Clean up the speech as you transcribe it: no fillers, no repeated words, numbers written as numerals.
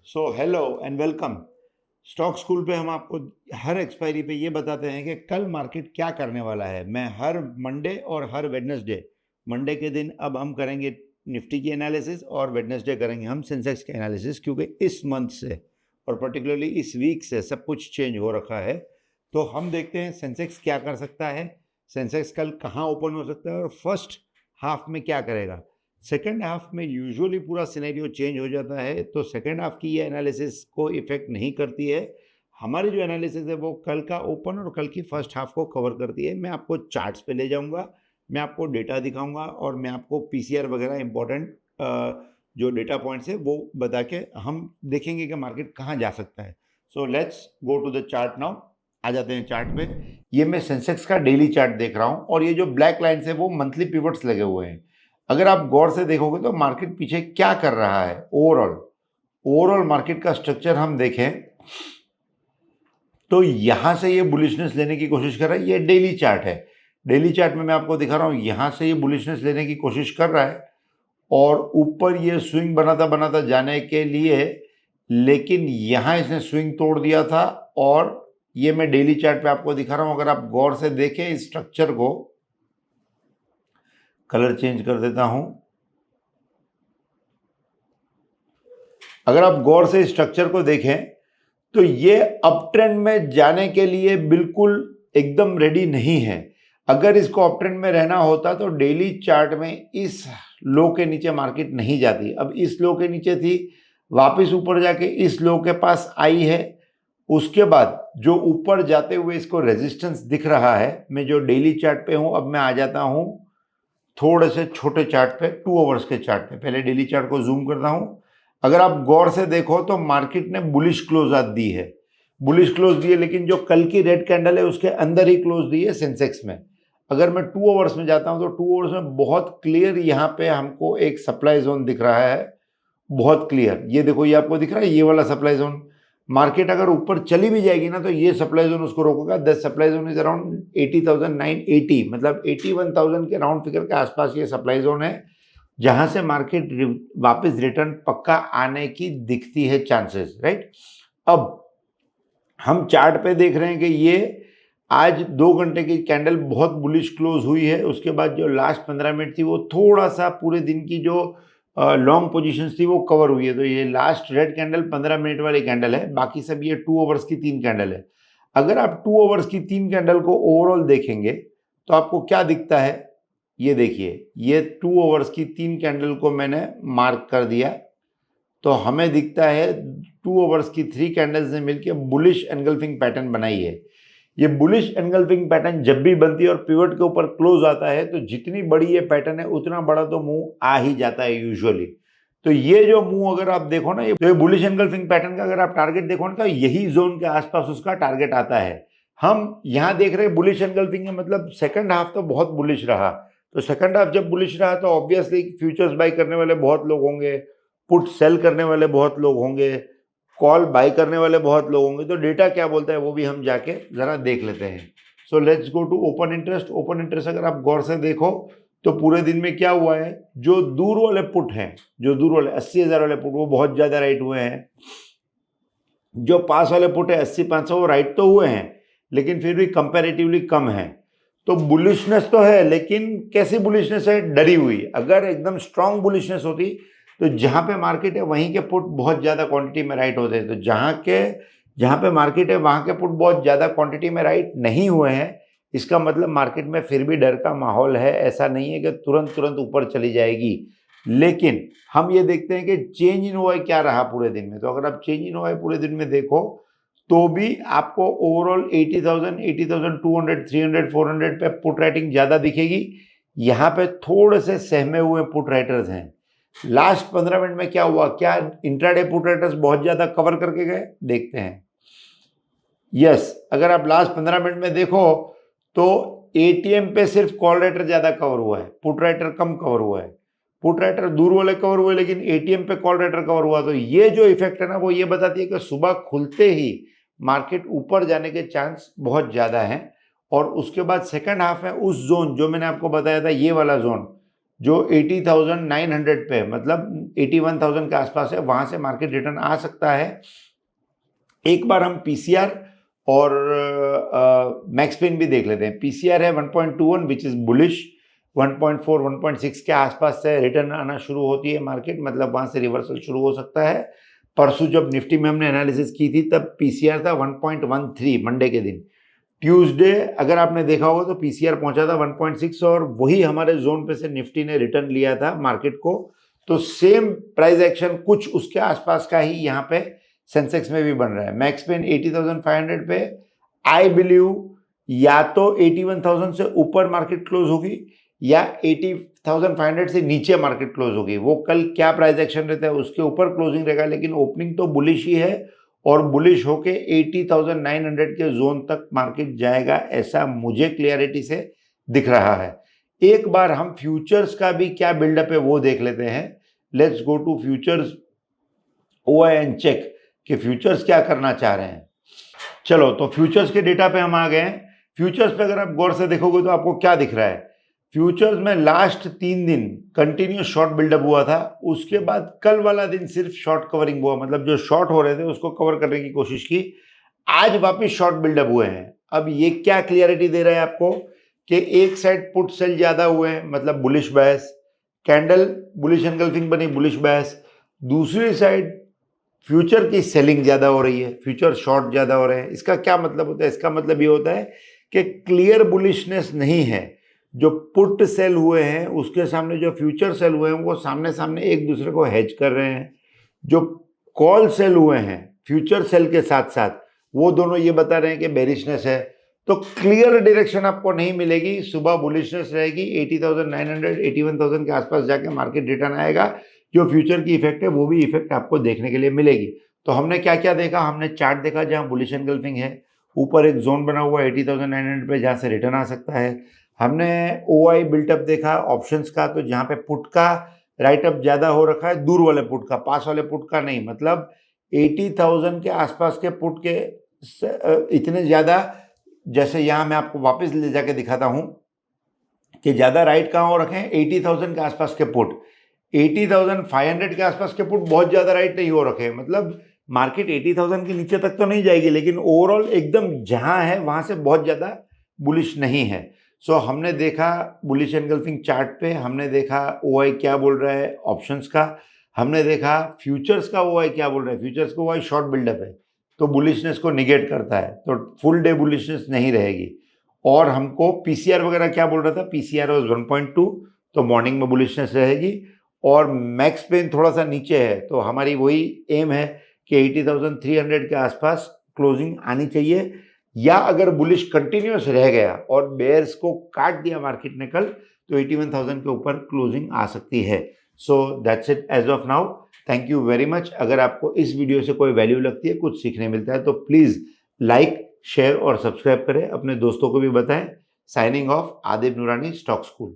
So hello and welcome. Stock school पे हम आपको हर एक्सपायरी पे ये बताते हैं कि कल मार्केट क्या करने वाला है। मैं हर मंडे और हर वेडनेसडे, मंडे के दिन अब हम करेंगे निफ्टी की एनालिसिस और वेडनेसडे करेंगे हम सेंसेक्स की एनालिसिस, क्योंकि इस मंथ से और पर्टिकुलरली इस वीक से सब कुछ चेंज हो रखा है। तो हम देखते हैं सेंसेक्स क्या कर सकता है, सेंसेक्स कल कहाँ ओपन हो सकता है और फर्स्ट हाफ में क्या करेगा। सेकेंड हाफ में यूजुअली पूरा सिनेरियो चेंज हो जाता है, तो सेकेंड हाफ की ये एनालिसिस को इफेक्ट नहीं करती है। हमारी जो एनालिसिस है वो कल का ओपन और कल की फर्स्ट हाफ को कवर करती है। मैं आपको चार्ट्स पे ले जाऊंगा, मैं आपको डेटा दिखाऊंगा और मैं आपको पीसीआर वगैरह इंपॉर्टेंट जो डेटा पॉइंट्स है वो बता के हम देखेंगे कि मार्केट कहाँ जा सकता है। So let's go to the chart now. आ जाते हैं चार्ट पे। ये मैं सेंसेक्स का डेली चार्ट देख रहा हूँ और ये जो ब्लैक लाइन्स है वो मंथली पिवट्स लगे हुए हैं। अगर आप गौर से देखोगे तो मार्केट पीछे क्या कर रहा है, ओवरऑल मार्केट का स्ट्रक्चर हम देखें तो यहां से ये बुलिशनेस लेने की कोशिश कर रहा है। ये डेली चार्ट है, डेली चार्ट में मैं आपको दिखा रहा हूं, यहां से ये बुलिशनेस लेने की कोशिश कर रहा है और ऊपर ये स्विंग बनाता बनाता जाने के लिए, लेकिन यहां इसने स्विंग तोड़ दिया था। और ये मैं डेली चार्ट पे आपको दिखा रहा हूं। अगर आप गौर से देखें इस स्ट्रक्चर को, कलर चेंज कर देता हूं। अगर आप गौर से स्ट्रक्चर को देखें तो ये अप ट्रेंड में जाने के लिए बिल्कुल एकदम रेडी नहीं है। अगर इसको अप ट्रेंड में रहना होता तो डेली चार्ट में इस लो के नीचे मार्केट नहीं जाती। अब इस लो के नीचे थी, वापस ऊपर जाके इस लो के पास आई है। उसके बाद जो ऊपर जाते हुए इसको रेजिस्टेंस दिख रहा है, मैं जो डेली चार्ट पे हूं, अब मैं आ जाता हूं थोड़े से छोटे चार्ट पे, 2 आवर्स के चार्ट पे। पहले डेली चार्ट को जूम करता हूं। अगर आप गौर से देखो तो मार्केट ने बुलिश क्लोज आज दी है, बुलिश क्लोज दी है, लेकिन जो कल की रेड कैंडल है उसके अंदर ही क्लोज दी है सेंसेक्स में। अगर मैं 2 आवर्स में जाता हूं तो 2 आवर्स में बहुत क्लियर यहाँ पे हमको एक सप्लाई जोन दिख रहा है, बहुत क्लियर। ये देखो, ये आपको दिख रहा है, ये वाला सप्लाई जोन। मार्केट अगर ऊपर चली भी जाएगी ना तो ये सप्लाई जोन उसको रोकेगा। The supply zone is around 80,980, मतलब 81,000 के राउंड फिगर के आसपास ये सप्लाई जोन है, जहां से मार्केट वापस रिटर्न पक्का आने की दिखती है चांसेस, राइट। अब हम चार्ट पे देख रहे हैं कि ये आज 2 घंटे की कैंडल बहुत बुलिश क्लोज हुई है। उसके बाद जो लास्ट 15 मिनट थी वो थोड़ा सा पूरे दिन की जो लॉन्ग पोजीशंस थी वो कवर हुई है। तो ये लास्ट रेड कैंडल 15 मिनट वाली कैंडल है, बाकी सब ये 2 आवर्स की 3 कैंडल है। अगर आप 2 आवर्स की 3 कैंडल को ओवरऑल देखेंगे तो आपको क्या दिखता है, ये देखिए, ये 2 आवर्स की 3 कैंडल को मैंने मार्क कर दिया तो हमें दिखता है 2 आवर्स की 3 कैंडल्स ने मिलकर बुलिश एनगल्फिंग पैटर्न बनाई है। ये बुलिश एनगल्फिंग पैटर्न जब भी बनती है और पिवट के ऊपर क्लोज आता है तो जितनी बड़ी ये पैटर्न है उतना बड़ा तो मूव आ ही जाता है यूजुअली। तो ये जो मूव अगर आप देखो ना, ये बुलिश एनगल्फिंग पैटर्न का अगर आप टारगेट देखो ना तो यही जोन के आसपास उसका टारगेट आता है। हम यहाँ देख रहे हैं बुलिश एनगल्फिंग का मतलब सेकंड हाफ तो बहुत बुलिश रहा। तो सेकंड हाफ जब बुलिश रहा तो ऑब्वियसली फ्यूचर्स बाय करने वाले बहुत लोग होंगे, पुट सेल करने वाले बहुत लोग होंगे, कॉल बाय करने वाले बहुत लोग होंगे। तो डेटा क्या बोलता है वो भी हम जाके जरा देख लेते हैं। So let's go to open interest. Open interest अगर आप गौर से देखो तो पूरे दिन में क्या हुआ है, जो दूर वाले पुट हैं, जो दूर वाले 80,000 वाले पुट वो बहुत ज्यादा राइट हुए हैं। जो पास वाले पुट है 80-500 वो राइट तो हुए हैं लेकिन फिर भी कंपैरेटिवली कम है। तो बुलिशनेस तो है, लेकिन कैसी बुलिशनेस है, डरी हुई। अगर एकदम स्ट्रांग बुलिशनेस होती तो जहां पे मार्केट है वहीं के पुट बहुत ज्यादा क्वांटिटी में राइट होते हैं। तो जहां पे मार्केट है वहां के पुट बहुत ज्यादा क्वांटिटी में राइट नहीं हुए हैं। इसका मतलब मार्केट में फिर भी डर का माहौल है, ऐसा नहीं है कि तुरंत तुरंत ऊपर चली जाएगी। लेकिन हम ये देखते हैं कि चेंज इन ओआई क्या रहा पूरे दिन में। तो अगर आप चेंज इन ओआई पूरे दिन में देखो तो भी आपको ओवरऑल 80,000, 80,200, 300, 400 पे पुट राइटिंग ज्यादा दिखेगी। यहाँ पे थोड़े से सहमे हुए पुट राइटर्स हैं। लास्ट 15 मिनट में क्या हुआ, क्या इंट्राडे पुट राइटर्स बहुत ज्यादा कवर करके गए, देखते हैं। यस, अगर आप लास्ट 15 मिनट में देखो तो एटीएम पे सिर्फ कॉल राइटर ज्यादा कवर हुआ है, पुट राइटर कम कवर हुआ है। पुट राइटर दूर वाले कवर हुए लेकिन एटीएम पे कॉल राइटर कवर हुआ। तो ये जो इफेक्ट है ना वो ये बताती है कि सुबह खुलते ही मार्केट ऊपर जाने के चांस बहुत ज्यादा हैं। और उसके बाद सेकंड हाफ में उस जोन जो मैंने आपको बताया था, ये वाला जोन जो 80,900 पे मतलब 81,000 के आसपास है, वहां से मार्केट रिटर्न आ सकता है। एक बार हम पीसीआर और मैक्स पेन भी देख लेते हैं। पीसीआर है 1.21 विच इज बुलिश, 1.4 1.6 के आसपास से रिटर्न आना शुरू होती है मार्केट, मतलब वहां से रिवर्सल शुरू हो सकता है। परसों जब निफ्टी में हमने एनालिसिस की थी तब पीसीआर था 1.13 मंडे के दिन। ट्यूसडे अगर आपने देखा होगा तो पीसीआर पहुंचा था 1.6 और वही हमारे जोन पे से निफ्टी ने रिटर्न लिया था मार्केट को। तो सेम प्राइस एक्शन कुछ उसके आसपास का ही यहाँ पे सेंसेक्स में भी बन रहा है। मैक्स पेन 80,500 पे, आई बिलीव या तो 81,000 से ऊपर मार्केट क्लोज होगी या 80,500 से नीचे मार्केट क्लोज होगी। वो कल क्या प्राइस एक्शन रहता है उसके ऊपर क्लोजिंग रहेगा, लेकिन ओपनिंग तो बुलिश ही है और बुलिश होके 80,900 के जोन तक मार्केट जाएगा, ऐसा मुझे क्लियरिटी से दिख रहा है। एक बार हम फ्यूचर्स का भी क्या बिल्डअप है वो देख लेते हैं। Let's go to futures OI and check कि फ्यूचर्स क्या करना चाह रहे हैं। चलो तो फ्यूचर्स के डेटा पे हम आ गए हैं। फ्यूचर्स पे अगर आप गौर से देखोगे तो आपको क्या दिख रहा है, फ्यूचर्स में लास्ट 3 दिन कंटिन्यू शॉर्ट बिल्डअप हुआ था, उसके बाद कल वाला दिन सिर्फ शॉर्ट कवरिंग हुआ, मतलब जो शॉर्ट हो रहे थे उसको कवर करने की कोशिश की। आज वापस शॉर्ट बिल्डअप हुए हैं। अब ये क्या क्लियरिटी दे रहा है आपको कि एक साइड पुट सेल ज्यादा हुए हैं, मतलब बुलिश बायस, कैंडल बुलिश एनगल्फिंग बनी, बुलिश बायस। दूसरी साइड फ्यूचर की सेलिंग ज्यादा हो रही है, फ्यूचर शॉर्ट ज्यादा हो रहे हैं। इसका क्या मतलब होता है? इसका मतलब ये होता है कि क्लियर बुलिशनेस नहीं है। जो पुट सेल हुए हैं उसके सामने जो फ्यूचर सेल हुए हैं वो सामने सामने एक दूसरे को हेज कर रहे हैं। जो कॉल सेल हुए हैं फ्यूचर सेल के साथ साथ वो दोनों ये बता रहे हैं कि बेरिशनेस है। तो क्लियर डायरेक्शन आपको नहीं मिलेगी। सुबह बुलिशनेस रहेगी, 80,900 81,000 के आसपास जाके मार्केट रिटर्न आएगा। जो फ्यूचर की इफेक्ट है वो भी इफेक्ट आपको देखने के लिए मिलेगी। तो हमने क्या क्या देखा? हमने चार्ट देखा जहां बुलिश एनगल्फिंग है, ऊपर एक जोन बना हुआ है 80,900 पे जहां से रिटर्न आ सकता है। हमने ओआई बिल्टअप देखा ऑप्शंस का, तो जहां पे पुट का राइट अप ज्यादा हो रखा है, दूर वाले पुट का, पास वाले पुट का नहीं, मतलब 80,000 के आसपास के पुट के इतने ज्यादा। जैसे यहां मैं आपको वापस ले जाके दिखाता हूं कि ज्यादा राइट कहां हो रखे हैं, 80,000 के आसपास के पुट, 80,500 के आसपास के पुट बहुत ज्यादा राइट नहीं हो रखे हैं। मतलब मार्केट 80,000 के नीचे तक तो नहीं जाएगी, लेकिन ओवरऑल एकदम जहां है वहां से बहुत ज्यादा बुलिश नहीं है। सो हमने देखा बुलिश एनगल्फिंग चार्ट पे, हमने देखा ओआई क्या बोल रहा है ऑप्शंस का, हमने देखा फ्यूचर्स का ओआई क्या बोल रहा है। फ्यूचर्स का ओआई शॉर्ट बिल्डअप है तो बुलिशनेस को निगेट करता है, तो फुल डे बुलिशनेस नहीं रहेगी। और हमको पीसीआर वगैरह क्या बोल रहा था, पीसीआर वाज 1.2, तो मॉर्निंग में बुलिशनेस रहेगी। और मैक्स पेन थोड़ा सा नीचे है, तो हमारी वही एम है कि 80,300 के आसपास क्लोजिंग आनी चाहिए। या अगर बुलिश कंटिन्यूस रह गया और बेयर्स को काट दिया मार्केट ने कल, तो 81,000 के ऊपर क्लोजिंग आ सकती है। So that's it as of now. Thank you very much. अगर आपको इस वीडियो से कोई वैल्यू लगती है, कुछ सीखने मिलता है, तो प्लीज लाइक शेयर और सब्सक्राइब करें, अपने दोस्तों को भी बताएं। साइनिंग ऑफ, आदिब नूरानी, स्टॉक स्कूल।